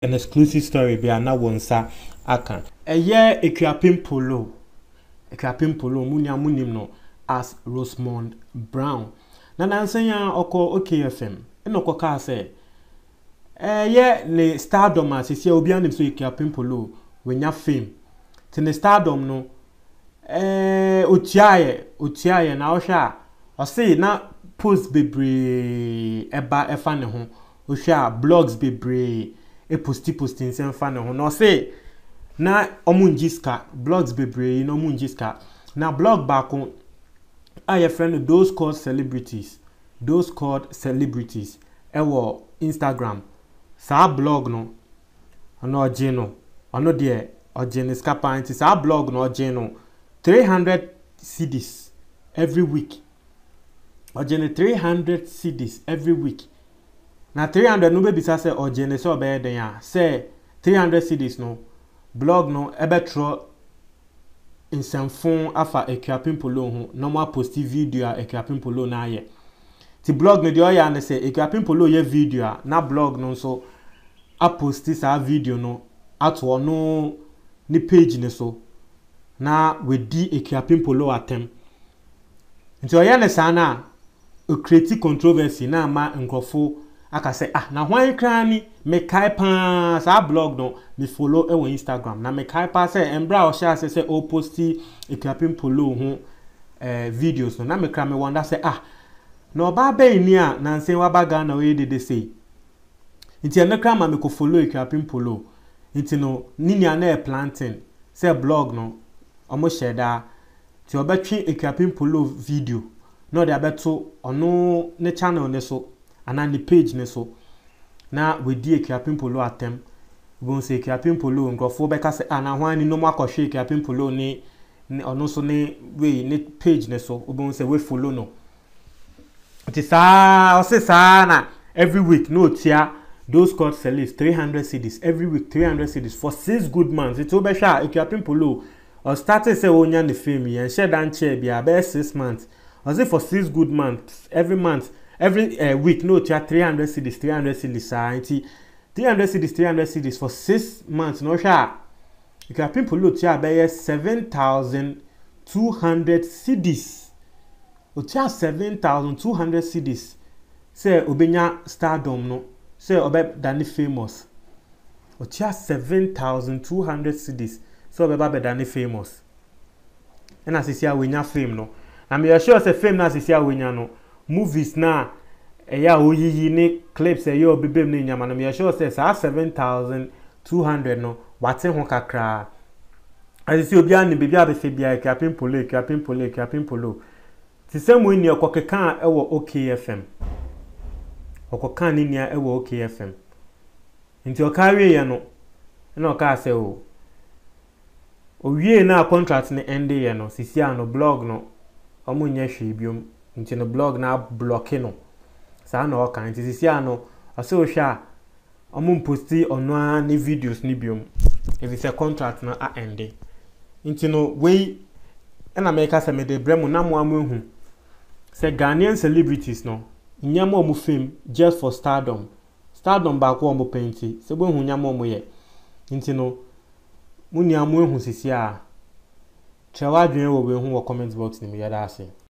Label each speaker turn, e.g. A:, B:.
A: an exclusive story be na wonsa aka eye Ekuapem Polo munim no as Rosemond Brown na nansanya oko OKFM eno koka say ye ne stardom asisi obi anim so Ekuapem Polo wenya fame te ne stardom no otiaye na ohwa o say na post bebre eba efa ne ho ohwa blogs bebre posti nsem fa ne ho no say na omunjiska blogs bebre no omunjiska na blog baako aye friend those called celebrities ewo Instagram sa blog no ono ogeno ono de ogene skapa nti sa blog no ogeno 300 cedis every week ogene 300 cedis every week na 300 no be bisa say ogene so be den ya say 300 cedis no blog no ebetro insamfon afa Ekuapem Polo ho no ma posti video a Ekuapem Polo na aye ti blog no de oya na say Ekuapem Polo ye video na blog no so a posti sa video no ato no ni page ne so na we di Ekuapem Polo atem nti oya ne sana o create controversy na ma nkofo aka say na hwan kran ni me kai pa sa blog no me follow e Instagram na me kai pa say embra o sha say o posti Ekuapem Polo ho videos no na me kra me wonder say no ba be ni a na nsen wa baga na we de say nti na kra ma me ko follow Ekuapem Polo nti no nini ana e planting say blog no omo share da ti obetwe Ekuapem Polo video no de abeto ono ne channel ne so ana ni page ne so na we di Ekuapem Polo atem bon say Ekuapem Polo nkofo be ka say na hwan ni no makohwe Ekuapem Polo ni ono so ni we ni page ne so bon say we follow no it is o say na every week no tia those called sellers 300 cedis every week 300 cedis for 6 good months it be sha Ekuapem Polo or started say onya the fame and share dan chair be about 6 months or say for 6 good months every week no tia 300 cedis 300 cedis 300 cedis for 6 months no sha Ekuapem Polo tia be 7,200 cedis o tia 7,200 cedis say obenya stardom no say obe dani famous o tia 7,200 cedis so obe ba be dani famous na asisi awenya fame no na me sure say fame na asisi awenya no movies na eya oyiyi ni clips eya obebem ni nyama na me sure say 7,200 no wate ho kakra asisi obi ani bebi abefe bia Ekuapem Polo ti semu ni okokeka ewo OKFM okoka ni nia ewo OKFM nti okawe ye no na oka se o owie na contract ni ende ye no sisi ano blog no omunye hwe biom nti no blog na block no sa na oka nti sisi ano ase o hwa omun posti ono ni videos ni biom if a contract na ende nti no we na make say me de bremu na mo amu say Ghanaian celebrities no nyama omu fame just for stardom ba ko omu painti se bo hu nyama omu ye nti no muni amu ehu sisi a chewa dwen wo we hu wo comment box ni me yada ase